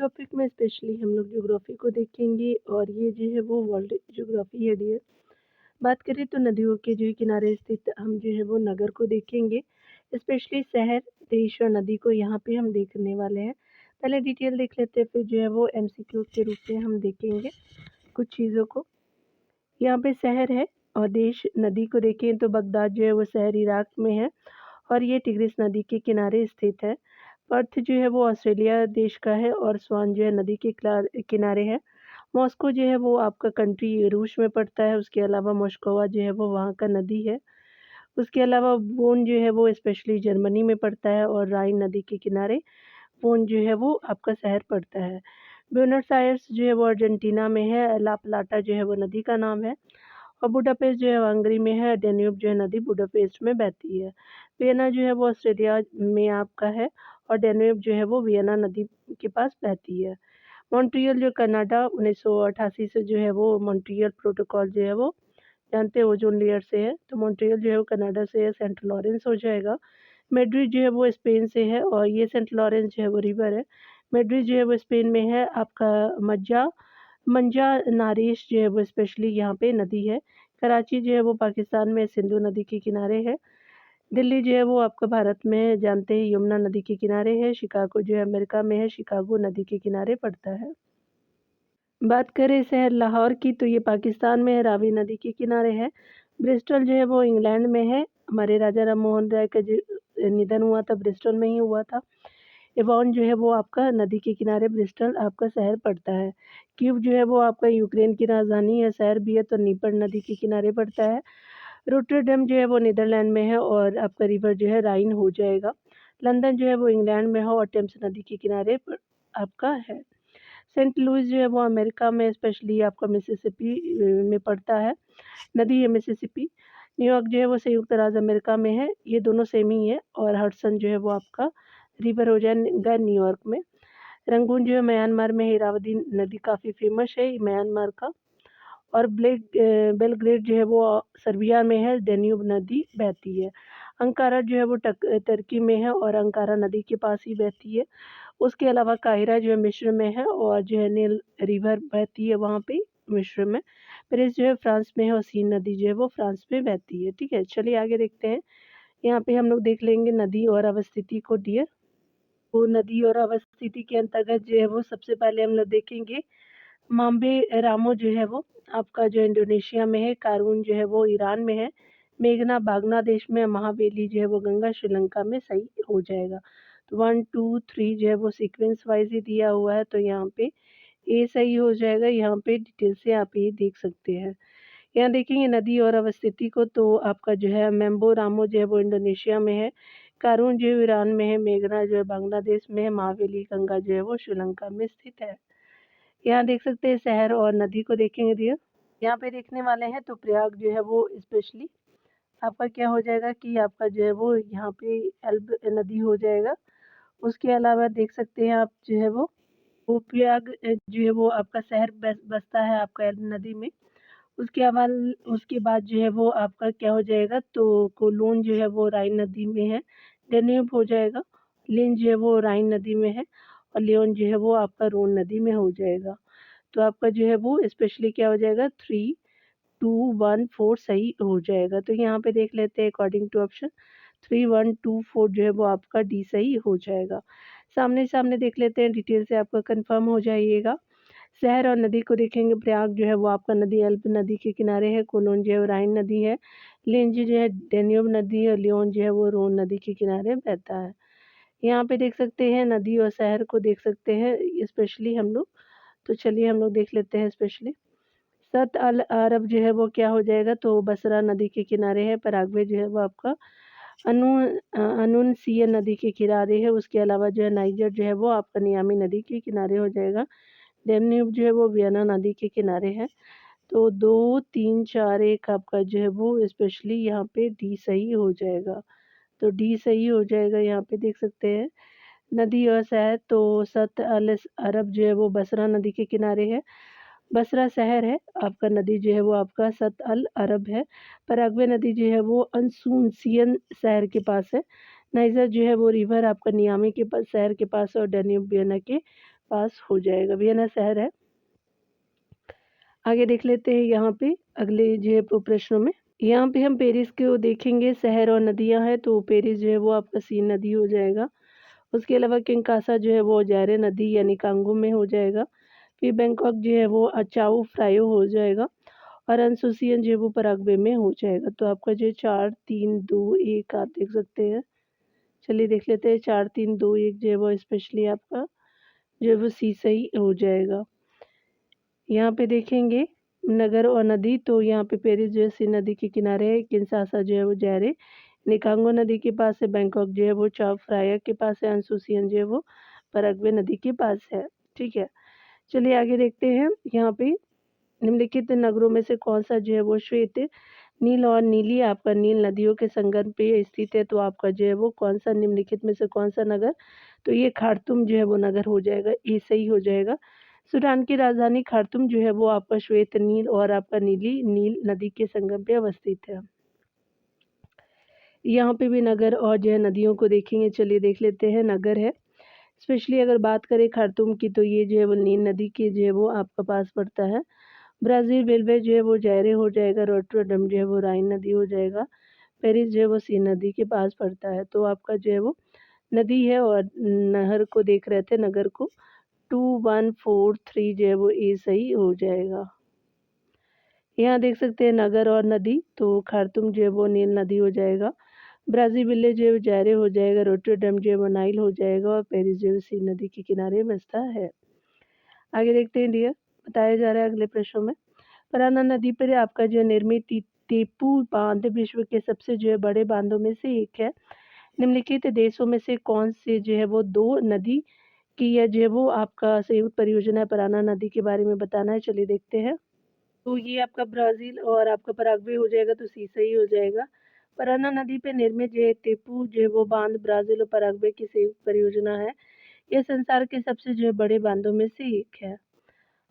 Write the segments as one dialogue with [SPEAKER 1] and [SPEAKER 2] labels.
[SPEAKER 1] Topic में specially हम लोग ज्योग्राफी को देखेंगे और ये जो है वो वर्ल्ड ज्योग्राफी है डियर। बात करें तो नदियों के जो किनारे स्थित हम जो है वो नगर को देखेंगे, स्पेशली शहर, देश और नदी को यहाँ पे हम देखने वाले हैं। पहले डिटेल देख लेते हैं, फिर जो है वो एमसीक्यू के रूप में हम देखेंगे कुछ चीज़ों को। यहाँ पे शहर है और देश, नदी को देखें तो बगदाद जो है वो शहर इराक में है और ये टिग्रिस नदी के किनारे स्थित है। पर्थ जो है वो ऑस्ट्रेलिया देश का है और स्वान जो है नदी के किनारे है। मॉस्को जो है वो आपका कंट्री रूस में पड़ता है। उसके अलावा मोस्कोवा जो है वो वहाँ का नदी है। उसके अलावा बोन जो है वो स्पेशली जर्मनी में पड़ता है और राइन नदी के किनारे बोन जो है वो आपका शहर पड़ता है। ब्यूनस आयर्स जो है वो अर्जेंटीना में है। ला प्लाटा जो है वो नदी का नाम है और बुडापेस्ट जो है वो हंगरी में है। डेन्यूब जो है नदी बुडापेस्ट में बहती है। वियना जो है वो ऑस्ट्रेलिया में आपका है और डेन्यूब जो है वो वियना नदी के पास बहती है। मॉन्ट्रियल जो कनाडा 1988 से जो है वो मॉन्ट्रियल प्रोटोकॉल जो है वो जानते हैं ओजोन लेयर से है, तो मॉन्ट्रियल जो है वो कनाडा से है, सेंट लॉरेंस हो जाएगा। मैड्रिड जो है वो स्पेन से है और ये सेंट लॉरेंस जो है वो रिवर है। मैड्रिड जो है वो स्पेन में है। आपका मज्जा मंजा नारेश जो है वो स्पेशली यहाँ पे नदी है। कराची जो है वो पाकिस्तान में सिंधु नदी के किनारे है। दिल्ली जो है वो आपका भारत में है, जानते हैं यमुना नदी के किनारे है। शिकागो जो है अमेरिका में है, शिकागो नदी के किनारे पड़ता है। बात करें शहर लाहौर की तो ये पाकिस्तान में है, रावी नदी के किनारे है। ब्रिस्टल जो है वो इंग्लैंड में है। हमारे राजा राम मोहन राय का जो निधन हुआ था ब्रिस्टल में ही हुआ था। एवॉन जो है वो आपका नदी के किनारे ब्रिस्टल आपका शहर पड़ता है। कीव जो है वो आपका यूक्रेन की राजधानी है, शहर भी है, तो नीपर नदी के किनारे पड़ता है। रोटरडैम जो है वो नीदरलैंड में है और आपका रिवर जो है राइन हो जाएगा। लंदन जो है वो इंग्लैंड में है और टेम्स नदी के किनारे पर आपका है। सेंट लुइस जो है वो अमेरिका में स्पेशली आपका मिसिसिपी में पड़ता है, नदी है मिसिसिपी। न्यूयॉर्क जो है वो संयुक्त राज्य अमेरिका में है, ये दोनों सेम ही है और हडसन जो है वो आपका रिवर हो जाएगा न्यूयॉर्क में। रंगून जो है म्यांमार में है, इरावदी नदी काफ़ी फेमस है म्यांमार का। और बेलग्रेड जो है वो सर्बिया में है, डेन्यूब नदी बहती है। अंकारा जो है वो तुर्की में है और अंकारा नदी के पास ही बहती है। उसके अलावा काहिरा जो है मिस्र में है और जो है नील रिवर बहती है वहाँ पे मिस्र में। पेरिस जो है फ्रांस में है और सीन नदी जो है वो फ्रांस में बहती है। ठीक है, चलिए आगे देखते हैं। यहाँ पे हम लोग देख लेंगे नदी और अवस्थिति को डियर। तो नदी और अवस्थिति के अंतर्गत जो है वो सबसे पहले हम लोग देखेंगे माम्बे रामो जो है वो आपका जो इंडोनेशिया में है। कारून जो है वो ईरान में है। मेघना बांग्लादेश में। महाबेली जो है वो गंगा श्रीलंका में। सही हो जाएगा। तो 1 2 3 जो है वो सीक्वेंस वाइज ही दिया हुआ है, तो यहाँ पे ए सही हो जाएगा। यहाँ पे डिटेल से आप ये देख सकते हैं। यहाँ देखेंगे नदी और अवस्थिति को तो आपका जो है मेम्बो रामो जो है वो इंडोनेशिया में है। कारून जो है ईरान में है। मेघना जो है बांग्लादेश में है। महाबेली गंगा जो है वो श्रीलंका में स्थित है। यहाँ देख सकते हैं शहर और नदी को देखेंगे डियर। यहाँ पे देखने वाले हैं तो प्रयाग जो है वो स्पेशली आपका क्या हो जाएगा कि आपका जो है वो यहाँ पे एल्ब नदी हो जाएगा। उसके अलावा देख सकते हैं आप जो है वो प्रयाग जो है वो आपका शहर बसता है आपका एल्ब नदी में। उसके बाद जो है वो आपका क्या हो जाएगा तो कोलोन जो है वो राइन नदी में है। डेन्यूब हो जाएगा। लिन जो है वो राइन नदी में है और लियोन जो है वो आपका रोन नदी में हो जाएगा। तो आपका जो है वो स्पेशली क्या हो जाएगा 3 2 1 4 सही हो जाएगा। तो यहाँ पे देख लेते हैं अकॉर्डिंग टू ऑप्शन 3 1 2 4 जो है वो आपका डी सही हो जाएगा। सामने सामने देख लेते हैं, डिटेल से आपका कंफर्म हो जाइएगा। शहर और नदी को देखेंगे। प्रयाग जो है वो आपका नदी एल्ब नदी के किनारे है। कोलोन जो है वो राइन नदी है। लिंज जो है डेन्यूब नदी है और लियोन जो है वो रोन नदी के किनारे बहता है। यहाँ पे देख सकते हैं नदी और शहर को देख सकते हैं स्पेशली हम लोग। तो चलिए हम लोग देख लेते हैं स्पेशली। सत अल अरब जो है वो क्या हो जाएगा तो बसरा नदी के किनारे है। पराग्वे जो है वो आपका अनुनसिया नदी के किनारे है। उसके अलावा जो है नाइजर जो है वो आपका नियामी नदी के किनारे हो जाएगा। डेन्यूब जो है वो वियना नदी के किनारे है। तो 2 3 4 1 आपका जो है वो स्पेशली यहाँ पे डी सही हो जाएगा। तो डी सही हो जाएगा। यहाँ पे देख सकते हैं नदी और शहर तो सत अल अरब जो है वो बसरा नदी के किनारे है। बसरा शहर है आपका। नदी जो है वो आपका सत अल अरब है। पराग्वे नदी जो है वो अनसूनसियन शहर के पास है। नाइजर जो है वो रिवर आपका नियामी के पास शहर के पास और डेन्यूब वियना के पास हो जाएगा। वियना शहर है। आगे देख लेते हैं यहाँ पे अगले जो है प्रश्नों में। यहाँ पे हम पेरिस को देखेंगे, शहर और नदियाँ हैं तो पेरिस जो है वो आपका सीन नदी हो जाएगा। उसके अलावा किंकासा जो है वो जायरे नदी यानी कांगो में हो जाएगा। फिर बैंकॉक जो है वो चाओ फ्रायो हो जाएगा और अनसुसियन जो है वो पराग्वे में हो जाएगा। तो आपका जो 4, 3, 2, 1 आप देख सकते हैं। चलिए देख लेते हैं 4, 3, 2, 1 जो है वो स्पेशली आपका जो है वो सी सही हो जाएगा। यहाँ पे देखेंगे नगर और नदी तो यहाँ पे पेरिस जो है सी नदी के किनारे है, किंशासा जो है वो जायरे निकांगो नदी के पास है, बैंकॉक जो है वो चाओ फ्राया के पास है, अनसुसियन जो है वो पराग्वे नदी के पास है। ठीक है, चलिए आगे देखते हैं। यहाँ पे निम्नलिखित नगरों में से कौन सा जो है वो श्वेत नील और नीली आपका नील नदियों के संगम पे स्थित है। तो आपका जो है वो कौन सा निम्नलिखित में से कौन सा नगर, तो ये खार्तूम जो है वो नगर हो जाएगा, ये सही हो जाएगा। सूडान की राजधानी खार्तूम जो है वो आपका श्वेत नील और आपका नीली नील नदी के संगम पे अवस्थित है। यहाँ पे भी नगर और जो है नदियों को देखेंगे। चलिए देख लेते हैं। नगर है स्पेशली अगर बात करें खार्तूम की तो ये जो है वो नील नदी के जो है वो आपका पास पड़ता है। ब्राज़ील रेलवे जो है वो जायरे हो जाएगा, रोटरडम जो है वो राइन नदी हो जाएगा, पेरिस जो है वो सीन नदी के पास पड़ता है। तो आपका जो है वो नदी है और नहर को देख रहे थे, नगर को 2, 1, 4, 3 जो है वो ए सही हो जाएगा। यहाँ देख सकते हैं नगर और नदी तो खार्तूम जो है वो नील नदी हो जाएगा, ब्राज़ील जो है वो जायरे हो जाएगा, रोटरडम जो है वो नाइल हो जाएगा और पेरिस जो है वो सीन नदी के किनारे बसता है। आगे देखते हैं डियर, बताया जा रहा है अगले प्रश्नों में। पराना नदी पर आपका जो निर्मित टीपू बांध विश्व के सबसे जो है बड़े बांधों में से एक है। निम्नलिखित देशों में से कौन से जो है वो 2 नदी की या जो है वो आपका संयुक्त परियोजना है पराना नदी के बारे में बताना है। चलिए देखते हैं। तो ये आपका ब्राज़ील और आपका पराग्वे हो जाएगा तो सी सही हो जाएगा। पराना नदी पे निर्मित जो है टीपू जो है वो बांध ब्राज़ील और पराग्वे की संयुक्त परियोजना है। यह संसार के सबसे जो है बड़े बांधों में से एक है।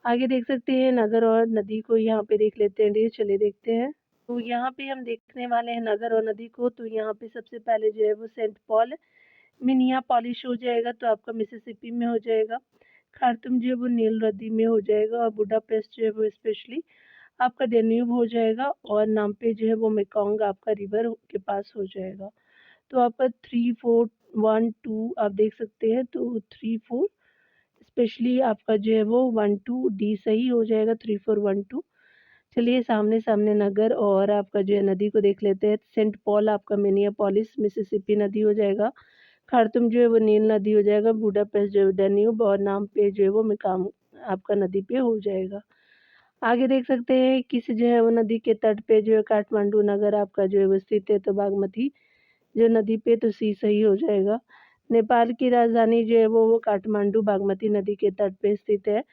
[SPEAKER 1] आगे देख सकते हैं नगर और नदी को, यहाँ पे देख लेते हैं। चलिए देखते हैं। तो यहाँ पे हम देखने वाले हैं नगर और नदी को। तो यहाँ पे सबसे पहले जो है वो सेंट पॉल मिनियापोलिस हो जाएगा तो आपका मिसिसिपी में हो जाएगा। खार्तूम जो है वो नील नदी में हो जाएगा और बुडापेस्ट जो है वो स्पेशली आपका डेन्यूब हो जाएगा और नाम्पे जो है वो मेकोंग आपका रिवर के पास हो जाएगा। तो आपका 3, 4, 1, 2 आप देख सकते हैं। तो 3, 4 स्पेशली आपका जो है वो 1, 2 डी सही हो जाएगा। 3, 4, 1, 2। चलिए सामने सामने नगर और आपका जो है नदी को देख लेते हैं। सेंट पॉल आपका मिनियापोलिस मिसिसिपी नदी हो जाएगा, खार्तूम जो है वो नील नदी हो जाएगा, बुडापेस्ट जो है डेन्यूब और नाम पे जो है वो मिकाम आपका नदी पे हो जाएगा। आगे देख सकते हैं किस जो है वो नदी के तट पे जो है काठमांडू नगर आपका जो है वो स्थित है। तो बागमती जो नदी पे तो सी सही हो जाएगा। नेपाल की राजधानी जो है वो काठमांडू बागमती नदी के तट पे स्थित है।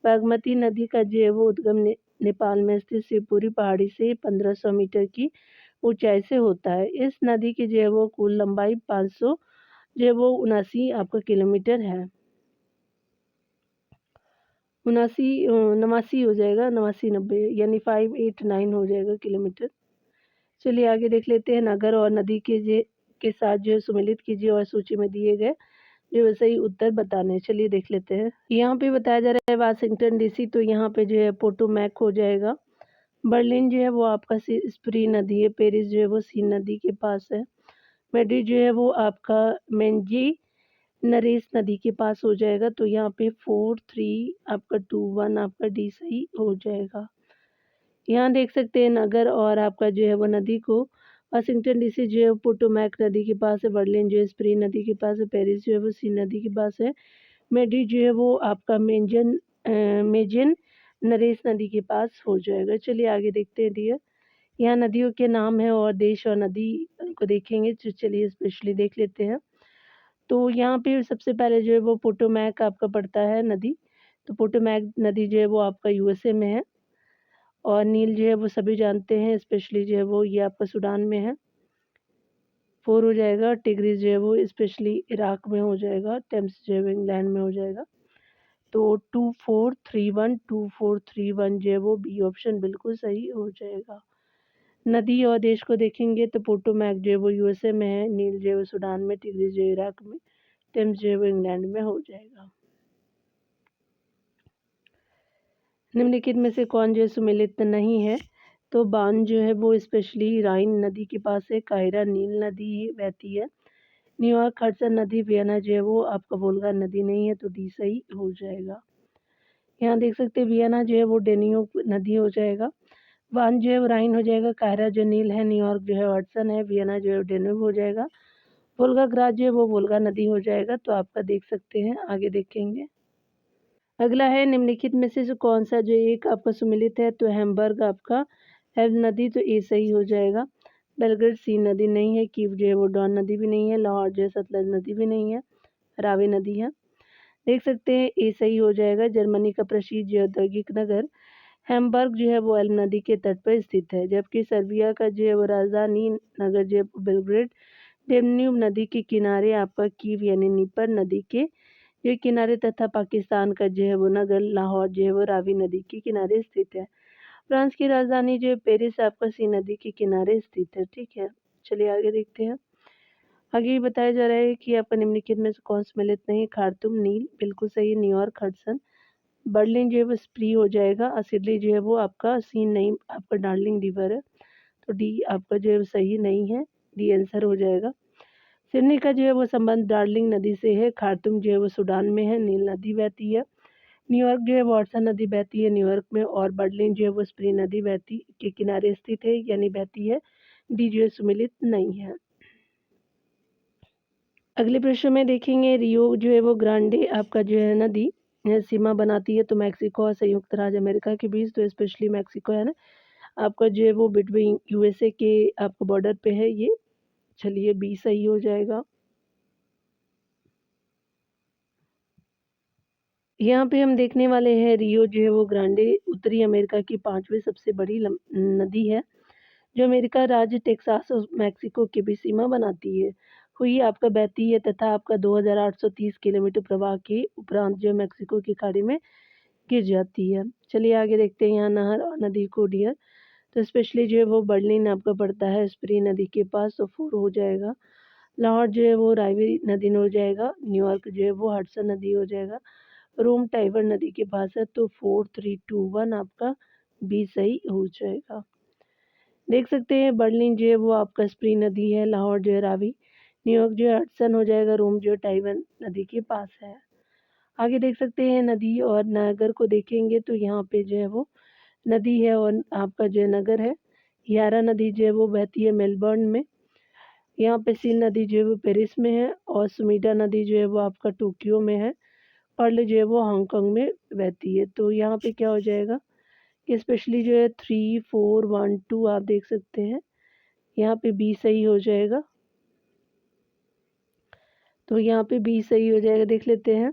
[SPEAKER 1] बागमती नदी का जो है वो उद्गम नेपाल में स्थित शिवपुरी पहाड़ी से 1500 मीटर की ऊंचाई से होता है। इस नदी की जो है वो कुल लंबाई 500 जो है वो 79 आपका किलोमीटर है। 79 89 हो जाएगा, 89 90 यानी 589 हो जाएगा किलोमीटर। चलिए आगे देख लेते हैं। नगर और नदी के साथ जो है सुमेलित कीजिए और सूची में दिए गए जो है सही उत्तर बताने हैं। चलिए देख लेते हैं। यहाँ पे बताया जा रहा है वाशिंगटन डीसी तो यहाँ पे जो है पोटोमैक हो जाएगा। बर्लिन जो है वो आपका स्प्री नदी है, पेरिस जो है वो सीन नदी के पास है, मैड्रिड जो है वो आपका मेंजी नरेस नदी के पास हो जाएगा। तो यहाँ पे 4, 3 आपका 2, 1 आपका डी सही हो जाएगा। यहाँ देख सकते हैं नगर और आपका जो है वो नदी को। वाशिंगटन डीसी जो है पोटोमैक नदी के पास है, बर्लिन जो है स्प्री नदी के पास है, पेरिस जो है वो सीन नदी के पास है, मैड्रिड जो है वो आपका मेजन नरेस नदी के पास हो जाएगा। चलिए आगे देखते हैं डियर। यहाँ नदियों के नाम है और देश और नदी को देखेंगे। तो चलिए स्पेशली देख लेते हैं। तो यहाँ पे सबसे पहले जो है वो पोटोमैक आपका पड़ता है नदी। तो पोटोमैक नदी जो है वो आपका यूएसए में है और नील जो है वो सभी जानते हैं, स्पेशली जो है वो ये आपका सूडान में है। 4 हो जाएगा। टिग्रिस जो है वो स्पेशली इराक में हो जाएगा, टेम्स जो है वो इंग्लैंड में हो जाएगा। तो 2, 4, 3, 1 2, 4, 3, 1 जो है वो बी ऑप्शन बिल्कुल सही हो जाएगा। नदी और देश को देखेंगे तो पोटोमैक जो है वो यूएसए में है, नील जो है वो सूडान में, टिग्रिस जो है इराक में, टेम्स जो है वो इंग्लैंड में हो जाएगा। निम्नलिखित में से कौन जो है सुमेलित नहीं है? तो बान जो है वो स्पेशली राइन नदी के पास है, कायरा नील नदी बहती है, न्यूयॉर्क हडसन नदी, वियना जो है वो आपका वोल्गा नदी नहीं है, तो डी सही हो जाएगा। यहाँ देख सकते हैं वियना जो है वो डेन्यूब नदी हो जाएगा, बान जो है वो राइन हो जाएगा, कायरा जो नील है, न्यूयॉर्क जो है हडसन है, वियना जो है डेन्यूब हो जाएगा, वोल्गाग्राद जो है वो वोल्गा नदी हो जाएगा। तो आपका देख सकते हैं, आगे देखेंगे। अगला है निम्नलिखित में से जो कौन सा जो एक आपका सुमेलित है? तो हैम्बर्ग आपका एल्ब नदी, तो ए सही हो जाएगा। बेलग्रेड सी नदी नहीं है, कीव जो है वो डॉन नदी भी नहीं है, लाहौर जो है सतलज नदी भी नहीं है, रावी नदी है। देख सकते हैं ए सही हो जाएगा। जर्मनी का प्रसिद्ध औद्योगिक नगर हैम्बर्ग जो है वो एल्ब नदी के तट पर स्थित है, जबकि सर्बिया का जो है वो राजधानी नगर जो है बेलग्रेड डेन्यूब नदी के किनारे आपका कीव यानी नीपर नदी के ये किनारे तथा पाकिस्तान का जो है वो नगर लाहौर जो है वो रावी नदी के किनारे स्थित है। फ्रांस की राजधानी जो है पेरिस आपका सी नदी के किनारे स्थित है। ठीक है, चलिए आगे देखते हैं। आगे ये बताया जा रहा है कि आपका निम्नलिखित में से कौन सम्मिलित नहीं है? खार्तूम नील बिल्कुल सही है, न्यूयॉर्क हडसन, बर्लिन जो है वो स्प्री हो जाएगा, असिडली जो है वो आपका सीन नहीं आपका डार्लिंग रिवर है, तो डी आपका जो है सही नहीं है, डी आंसर हो जाएगा। सिडनी का जो है वो संबंध डार्लिंग नदी से है, खार्तूम जो है वो सूडान में है, नील नदी बहती है, न्यूयॉर्क जो है वो हडसन नदी बहती है न्यूयॉर्क में, और बर्लिन जो है वो स्प्री नदी बहती के किनारे स्थित है यानी बहती है, डी जो है सुमेलित नहीं है। अगले प्रश्न में देखेंगे, रियो जो है वो ग्रांडे आपका जो है नदी सीमा बनाती है तो मैक्सिको और संयुक्त राज्य अमेरिका के बीच, तो स्पेशली मैक्सिको है ना आपका जो है वो बिटवीन यूएसए के आपका बॉर्डर पे है ये। चलिए बी सही हो जाएगा। यहाँ पे हम देखने वाले हैं रियो जो है वो ग्रांडे उत्तरी अमेरिका की 5वीं सबसे बड़ी नदी है, जो अमेरिका राज्य टेक्सास और मैक्सिको के बीच सीमा बनाती है, हुई आपका बहती है तथा आपका 2830 किलोमीटर प्रवाह के उपरांत जो मैक्सिको की खाड़ी में गिर जाती है। चलिए आगे देखते हैं यहाँ नहर और नदी को डियर, तो स्पेशली जो है वो बर्लिन आपका पड़ता है स्प्री नदी के पास, तो 4 हो जाएगा। लाहौर जो है वो रावी नदी हो जाएगा, न्यूयॉर्क जो है वो हडसन नदी हो जाएगा, रोम टाइबर नदी के पास है, तो 4 3 2 1 आपका बी सही हो जाएगा। देख सकते हैं बर्लिन जो है वो आपका स्प्री नदी है, लाहौर जो है रावी, न्यूयॉर्क जो है हडसन हो जाएगा, रोम जो है टाइबर नदी के पास है। आगे देख सकते हैं नदी और नगर को देखेंगे तो यहाँ पे जो है वो नदी है और आपका जो है नगर है। यारा नदी जो है वो बहती है मेलबर्न में, यहाँ पे सीन नदी जो है वो पेरिस में है, और सुमीडा नदी जो है वो आपका टोक्यो में है, पर्ल जो है वो हांगकांग में बहती है। तो यहाँ पे क्या हो जाएगा कि स्पेशली जो है 3 4 1 2 आप देख सकते हैं, यहाँ पे बी सही हो जाएगा। तो यहाँ पे बी सही हो जाएगा, देख लेते हैं।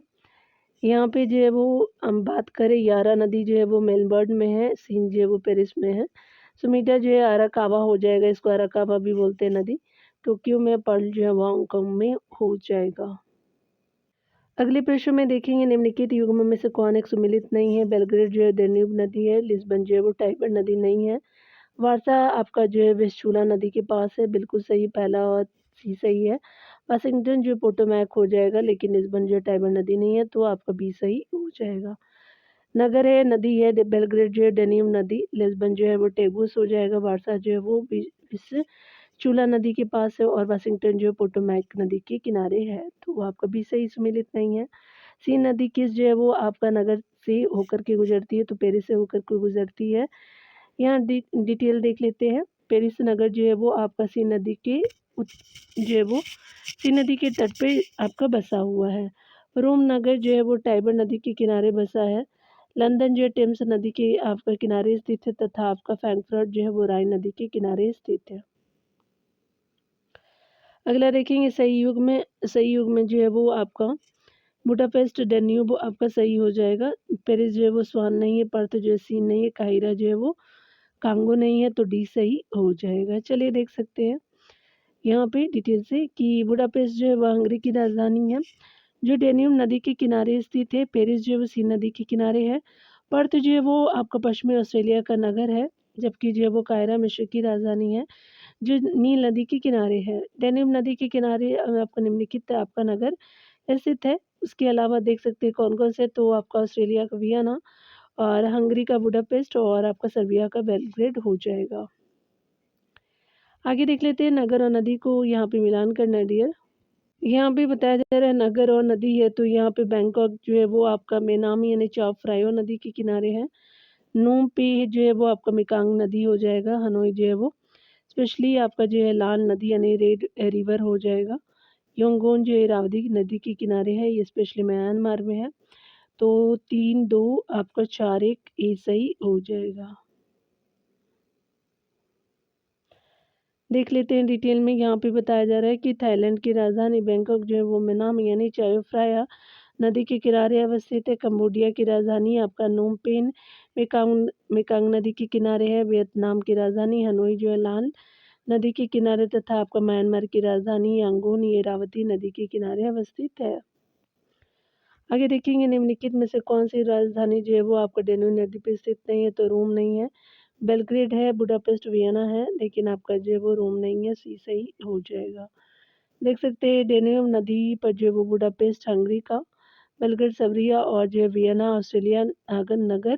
[SPEAKER 1] यहाँ पे जो है वो हम बात करें, यारा नदी जो है वो मेलबर्न में है, सीन जो है वो पेरिस में है, सुमीटा जो है अराकावा हो जाएगा, इसको अराकावा भी बोलते हैं नदी, टोक्यो में, पर्ल जो है वो हांगकांग में हो जाएगा। अगले प्रश्न में देखेंगे निम्नलिखित युग्म में से कौन एक सुमेलित नहीं है? बेलग्रेड जो है डेन्यूब नदी है, लिस्बन जो है वो टाइबर नदी नहीं है, वारसा आपका जो है वेस्चूला नदी के पास है, बिल्कुल सही, पहला और सी सही है। वाशिंगटन जो है पोटोमैक हो जाएगा, लेकिन लिस्बन जो है टाइबर नदी नहीं है, तो आपका बी सही हो जाएगा। नगर है, नदी है, बेलग्रेड जो है डेन्यूब नदी, लिस्बन जो है वो टेगुस हो जाएगा, वारसा जो है वो इस चूला नदी के पास है, और वाशिंगटन जो है पोटोमैक नदी के किनारे है, तो आपका भी सही सुमेलित नहीं है। सी नदी किस जो है वो आपका नगर से होकर के गुजरती है? तो पेरिस से होकर के गुजरती है। यहाँ डिटेल देख लेते हैं। पेरिस नगर जो है वो आपका सी नदी के जो है वो सी नदी के तट पे आपका बसा हुआ है। रोम नगर जो है वो टाइबर नदी के किनारे बसा है। लंदन जो है टेम्स नदी के आपका किनारे स्थित है, तथा आपका फ्रैंकफर्ट जो है वो राइन नदी के किनारे स्थित है। अगला देखेंगे सही युग में जो है वो आपका बुडापेस्ट डेन्यूब आपका सही हो जाएगा। पेरिस जो है वो स्वान नहीं है, पर्थ जो है सीन नहीं है, काहिरा जो है वो कांगो नहीं है, तो डी सही हो जाएगा। चलिए देख सकते हैं यहाँ पे डिटेल से कि बुडापेस्ट जो है वह हंगरी की राजधानी है, जो डेन्यूब नदी के किनारे स्थित है। पेरिस जो है वो सीन नदी के किनारे है। पर्थ जो है वो आपका पश्चिमी ऑस्ट्रेलिया का नगर है, जबकि जो है वो कायरा मिस्र की राजधानी है, जो नील नदी के किनारे है। डेन्यूब नदी के किनारे आपका निम्नलिखित आपका नगर स्थित है। उसके अलावा देख सकते हैं कौन कौन से, तो आपका ऑस्ट्रेलिया का वियना, और हंगरी का बुडापेस्ट और आपका सर्बिया का बेलग्रेड हो जाएगा। आगे देख लेते हैं नगर और नदी को यहाँ पे मिलान करना डियर। यहाँ पे बताया जा रहा है नगर और नदी है, तो यहाँ पे बैंकॉक जो है वो आपका मेनाम यानी चाओ फ्रायो नदी के किनारे है। नोम पे जो है वो आपका मेकांग नदी हो जाएगा। हनोई जो है वो स्पेशली आपका जो है लाल नदी यानी रेड रिवर हो जाएगा। योंगोन जो इरावदी नदी के किनारे है, ये स्पेशली म्यांमार में है। तो 3-2 आपका 4-1 ए सही हो जाएगा। देख लेते हैं डिटेल में। यहाँ पे बताया जा रहा है कि थाईलैंड की राजधानी बैंकॉक जो है वो मेनाम यानी चायो फ्राया नदी के किनारे अवस्थित है। कंबोडिया की राजधानी आपका नोम पेन मेकांग मेकांग नदी के किनारे है। वियतनाम की राजधानी हनोई जो है लाल नदी के किनारे तथा आपका म्यांमार की राजधानी यांगून ये इरावती नदी के किनारे अवस्थित है। आगे देखेंगे निम्नलिखित में से कौन सी राजधानी जो है वो आपका डेन्यूब नदी पे स्थित नहीं है, तो रोम नहीं है, बेलग्रेड है, बुडापेस्ट वियना है, लेकिन आपका जो है वो रोम नहीं है, सी सही हो जाएगा। देख सकते हैं डेन्यूब नदी पर जो है वो बुडापेस्ट हंगरी का, बेलग्रेड सर्बिया और जो है वियना ऑस्ट्रेलिया नगर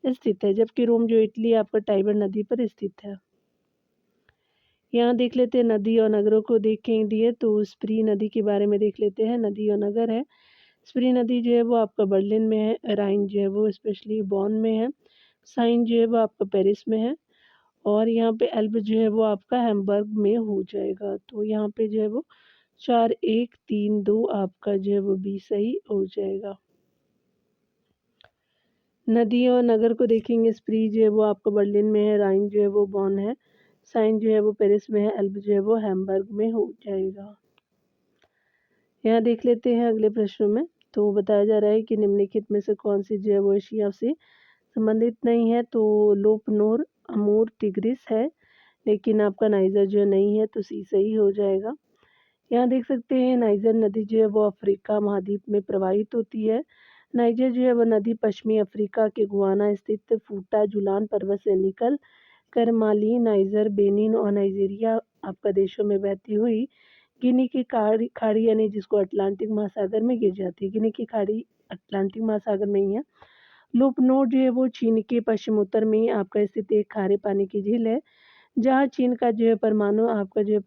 [SPEAKER 1] स्थित है, जबकि रोम जो इटली आपका टाइबर नदी पर स्थित है। यहाँ देख लेते हैं नदी और नगरों को देखेंगे, तो स्प्री नदी के बारे में देख लेते हैं। नदी और नगर है, स्प्री नदी जो है वो आपका बर्लिन में है, राइन जो है वो स्पेशली बॉन में है, साइन जो है वो आपका पेरिस में है, और यहाँ पे एल्ब जो है वो आपका हैम्बर्ग में हो जाएगा। तो यहाँ पे जो है वो 4-1-3-2 आपका जो है वो बी सही हो जाएगा। नदी और नगर को देखेंगे, स्प्री जो है वो आपका बर्लिन में है, राइन जो है वो बॉन है, साइन जो है वो पेरिस में है, एल्ब जो है वो हैम्बर्ग में हो जाएगा। यहाँ देख लेते हैं अगले प्रश्न में। तो बताया जा रहा है कि निम्नलिखित में से कौन सी जो है वो एशिया से संबंधित नहीं है, तो लोपनोर अमूर टिग्रिस है, लेकिन आपका नाइजर जो नहीं है, तो सी सही हो जाएगा। यहाँ देख सकते हैं नाइजर नदी जो है वो अफ्रीका महाद्वीप में प्रवाहित होती है। नाइजर जो है वो नदी पश्चिमी अफ्रीका के गुआना स्थित फूटा जुलान पर्वत से निकल कर माली, नाइजर, बेनिन और नाइजीरिया आपका देशों में बहती हुई गिनी की खाड़ी यानी जिसको अटलांटिक महासागर में गिर जाती है। गिनी की खाड़ी अटलांटिक महासागर में ही है। लूपनोर जो है वो चीन के पश्चिम उत्तर में आपका स्थित एक खारे पानी की झील है, जहाँ चीन का जो है परमाणु आपका जो है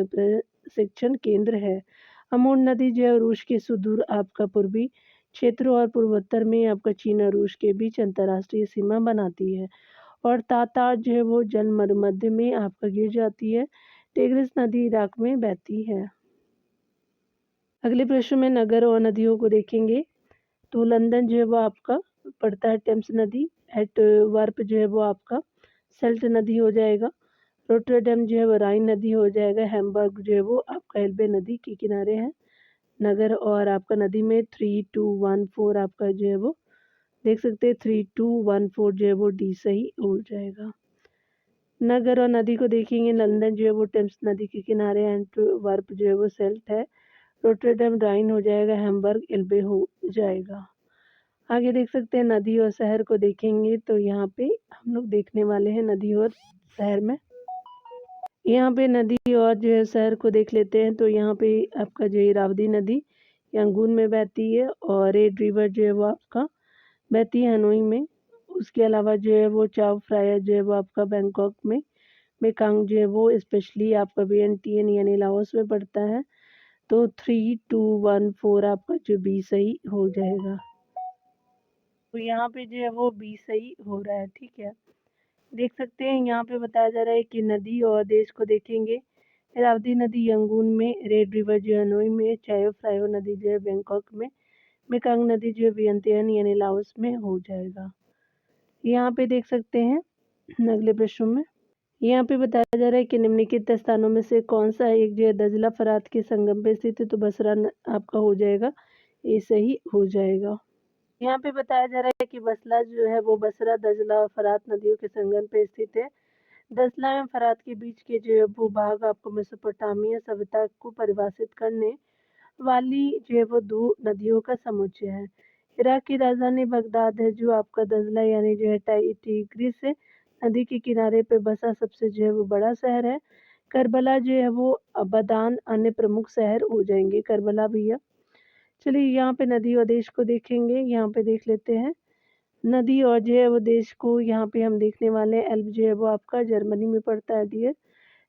[SPEAKER 1] प्रशिक्षण केंद्र है। अमूर नदी जो है रूस के सुदूर आपका पूर्वी क्षेत्र और पूर्वोत्तर में आपका चीन और रूस के बीच अंतर्राष्ट्रीय सीमा बनाती है, और तातार जो है वो जल मध्य में आपका गिर जाती है। टिग्रिस नदी इराक में बहती है। अगले प्रश्न में नगर और नदियों को देखेंगे। तो लंदन जो है वो आपका पड़ता है टेम्स नदी, एट वर्प जो है वो आपका सेल्ट नदी हो जाएगा, रोटरडैम जो है वो राइन नदी हो जाएगा, हैम्बर्ग जो है वो आपका एल्बे नदी के किनारे है। नगर और आपका नदी में 3214 आपका जो है वो देख सकते हैं, 3214 जो है वो डी सही हो जाएगा। नगर और नदी को देखेंगे, लंदन जो है वो टेम्स नदी के किनारे, एंटवर्प जो है वो सेल्ट है, रोटरडैम राइन हो जाएगा, हैम्बर्ग एल्बे हो जाएगा। आगे देख सकते हैं नदी और शहर को देखेंगे, तो यहाँ पे हम लोग देखने वाले हैं नदी और शहर में। यहाँ पे नदी और जो है शहर को देख लेते हैं, तो यहाँ पे आपका जो इरावदी नदी यांगून में बहती है, और रेड रिवर जो है वो आपका बहती है हनोई में। उसके अलावा जो है वो चाओ फ्राया जो है वो आपका बैंकॉक में, मेकांग जो है वो स्पेशली आपका वियंटियन यानी लाओस में पड़ता है। तो 3214 आपका जो बी सही हो जाएगा। तो यहाँ पे जो है वो बी सही हो रहा है, ठीक है। देख सकते हैं यहाँ पे बताया जा रहा है कि नदी और देश को देखेंगे। इरावदी नदी यंगून में, रेड रिवर जो है हनोई में, चायो फ्रायो नदी जो है बैंकॉक में, मेकांग नदी जो है वियंतियन यानी लाओस में हो जाएगा। यहाँ पे देख सकते हैं अगले प्रश्न में। यहाँ पे बताया जा रहा है कि निम्नलिखित स्थानों में से कौन सा एक जो है दजला फरात के संगम पे स्थित है, तो बसरा आपका हो जाएगा, ये सही हो जाएगा। यहाँ पे बताया जा रहा है कि बसला जो है वो बसरा दजला और फरात नदियों के संगम पे स्थित है। दजला एवं फरात के बीच के जो भूभाग आपको मेसोपोटामिया सभ्यता को परिभाषित करने वाली जो है वो दो नदियों का समुच्चय है। इराक की राजधानी बगदाद है, जो आपका दजला यानी जो है टिग्रिस नदी के किनारे पे बसा सबसे जो है वो बड़ा शहर है। करबला जो है वो अबदान अन्य प्रमुख शहर हो जाएंगे, करबला भैया। चलिए यहाँ पे नदी और देश को देखेंगे। यहाँ पे देख लेते हैं नदी और जो है वो देश को यहाँ पे हम देखने वाले हैं। एल्ब जो है वो आपका जर्मनी में पड़ता है डियर।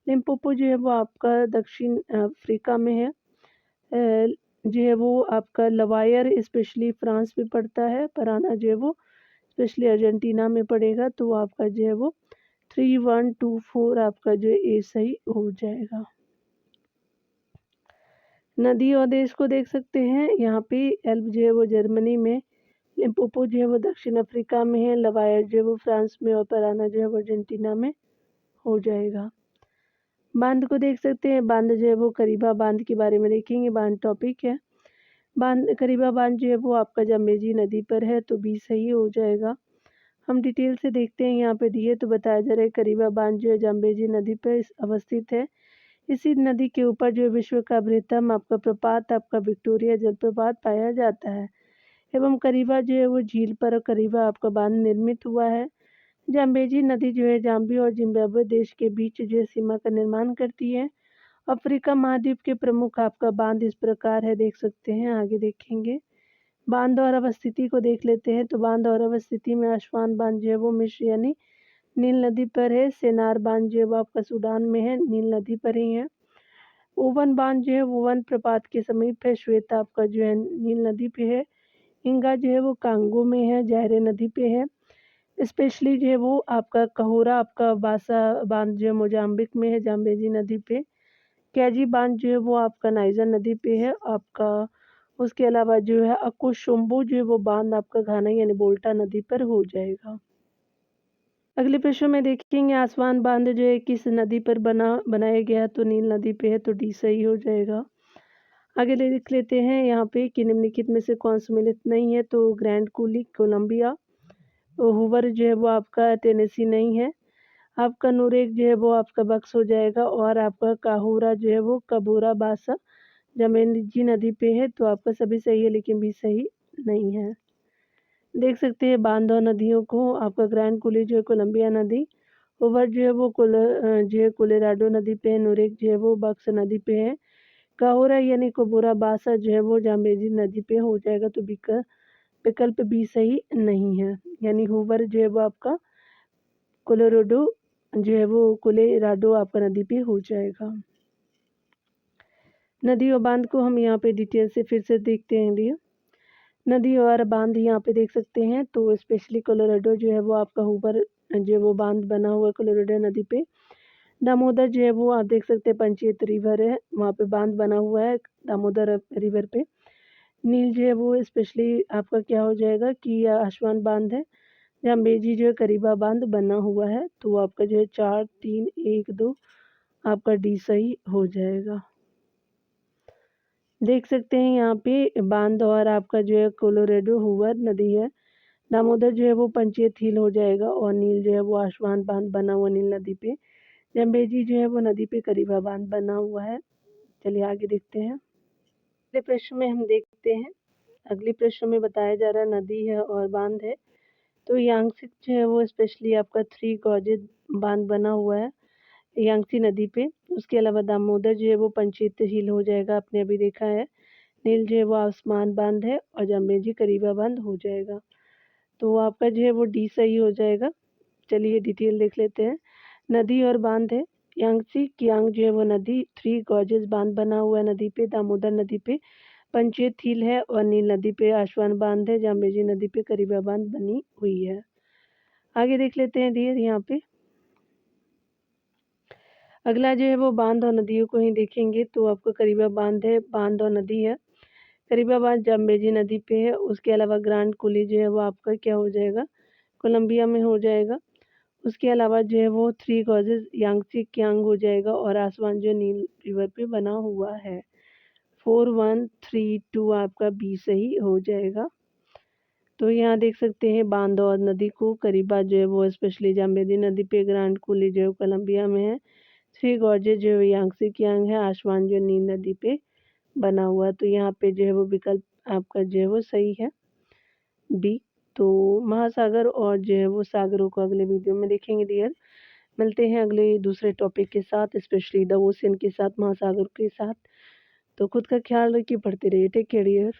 [SPEAKER 1] लिम्पोपो जो है वो आपका दक्षिण अफ्रीका में है। जो है वो आपका लवायर स्पेशली फ्रांस में पड़ता है। पराना जो है वो स्पेशली अर्जेंटीना में पड़ेगा। तो आपका जो है वो 3124 आपका जो है ए सही हो जाएगा। नदी और देश को देख सकते हैं यहाँ पे। एल्ब जो है वो जर्मनी में, लिम्पोपो जो है वो दक्षिण अफ्रीका में है, लवायर जो है वो फ्रांस में और पराना जो है वो अर्जेंटीना में हो जाएगा। बांध को देख सकते हैं। बांध जो है वो करीबा बांध के बारे में देखेंगे। बांध टॉपिक है। बांध करीबा बांध जो है वो आपका जम्बेजी नदी पर है, तो बी सही हो जाएगा। हम डिटेल से देखते हैं। यहाँ पे दिए तो बताया जा रहा है करीबा बांध जो है जम्बेजी नदी पर अवस्थित है। इसी नदी के ऊपर जो विश्व का बृहत्तम आपका प्रपात आपका विक्टोरिया जलप्रपात पाया जाता है एवं करीबा जो है वो झील पर करीबा आपका बांध निर्मित हुआ है। जाम्बेजी नदी जो है जाम्बी और जिम्बाब्वे देश के बीच जो है सीमा का निर्माण करती है। अफ्रीका महाद्वीप के प्रमुख आपका बांध इस प्रकार है, देख सकते हैं। आगे देखेंगे। बांध और अवस्थिति को देख लेते हैं। तो बांध और अवस्थिति में आसवान बांध जो है वो मिस्र यानी नील नदी पर है। सेनार बांध जो है वो आपका सूडान में है, नील नदी पर ही है। ओवन बांध जो है वो वन प्रपात के समीप है। श्वेत आपका जो है नील नदी पे है। इंगा जो है वो कांगो में है, जायरे नदी पे है। स्पेशली जो है वो आपका कहोरा आपका बासा बांध जो है मोजाम्बिक में है, जाम्बेजी नदी पे। कैजी बांध जो है वो आपका नाइजर नदी पे है आपका। उसके अलावा जो है अकोशुम्बो जो है वो बांध आपका घाना यानी बोल्टा नदी पर हो जाएगा। अगले प्रश्न में देखेंगे आसवान बांध जो है किस नदी पर बनाया गया, तो नील नदी पे है, तो डी सही हो जाएगा। आगे लिख लेते हैं। यहाँ पे कि निम्नलिखित में से कौन सम्मिलित नहीं है, तो ग्रैंड कूली कोलंबिया, हुवर जो है वो आपका टेनेसी नहीं है। आपका नूरेक जो है वो आपका बक्स हो जाएगा और आपका काहूरा जो है वो कबूरा बासा जमेंजी नदी पे है, तो आपका सभी सही है लेकिन भी सही नहीं है। देख सकते हैं बांध और नदियों को। आपका ग्रैंड कुली जो है कोलंबिया नदी, ओवर जो है वो जो है कोलोराडो नदी पे है, नूरेक जो है वो बक्स नदी पे है, काहोरा यानी कोबोरा बासा जो है वो जाम्बेजी नदी पे हो जाएगा। तो विकल्प बी सही नहीं है, यानी होवर जो है वो आपका कोलोराडो जो है वो कोलोराडो आपका नदी पे हो जाएगा। नदी और बांध को हम यहाँ पे डिटेल से फिर से देखते हैं डियर। नदी और बांध यहाँ पे देख सकते हैं। तो स्पेशली कोलोराडो जो है वो आपका होवर जो है वो बांध बना हुआ है कोलोराडो नदी पे। दामोदर जो है वो आप देख सकते हैं पंचायत रिवर है, वहाँ पे बांध बना हुआ है दामोदर रिवर पे। नील जो है वो स्पेशली आपका क्या हो जाएगा कि आसवान बांध है। जाम्बेजी जो है करीबा बांध बना हुआ है, तो आपका जो है 4 3 1 2 आपका डी सही हो जाएगा। देख सकते हैं यहाँ पे बांध और आपका जो है कोलोराडो हुवर नदी है। दामोदर जो है वो पंचायत हिल हो जाएगा और नील जो है वो आसवान बांध बना हुआ नील नदी पे। जम्बेजी जो है वो नदी पे करीबा बांध बना हुआ है। चलिए आगे देखते हैं। अगले प्रश्न में हम देखते हैं। अगले प्रश्न में बताया जा रहा है नदी है और बांध है। तो यांगत्से जो है वो स्पेशली आपका 3 गॉर्जेस बांध बना हुआ है यांगत्से नदी पे। उसके अलावा दामोदर जो है वो पंचायत हिल हो जाएगा, आपने अभी देखा है। नील जो है वो आसमान बांध है और जम्बेजी करीबा बांध हो जाएगा। तो आपका जो है वो डी सही हो जाएगा। चलिए डिटेल देख लेते हैं। नदी और बांध है। यांगत्से कियांग जो है वो नदी 3 गॉर्जेस बांध बना हुआ है नदी पे। दामोदर नदी पे पंचायत हिल है और नील नदी पे आसवान बांध है। जाम्बेजी नदी पे करीबा बांध बनी हुई है। आगे देख लेते हैं डियर। यहाँ पे अगला जो है वो बांध और नदियों को ही देखेंगे। तो आपको करीबा बांध है, बांध और नदी है। करीबा बांध जाम्बेजी नदी पे है। उसके अलावा ग्रांड कुली जो है वो आपका क्या हो जाएगा, कोलंबिया में हो जाएगा। उसके अलावा जो है वो 3 गॉर्जेस यांगत्से कियांग हो जाएगा और आसमान जो नील रिवर पे बना हुआ है। 4 1 3 2 आपका बी सही हो जाएगा। तो यहाँ देख सकते हैं बांध और नदी को। करीबा जो है वो स्पेशली जाम्बेजी नदी पे, ग्रांड कुली जो है कोलंबिया में है। 3 गॉर्जेस जो है यांगत्से कियांग है, आसमान जो नील नदी पे बना हुआ है। तो यहाँ पे जो है वो विकल्प आपका जो है वो सही है, बी। तो महासागर और जो है वो सागरों को अगले वीडियो में देखेंगे डियर। मिलते हैं अगले दूसरे टॉपिक के साथ, स्पेशली द ओशियन के साथ, महासागर के साथ। तो खुद का ख्याल रखिए, पढ़ते रहिए। Take care dear.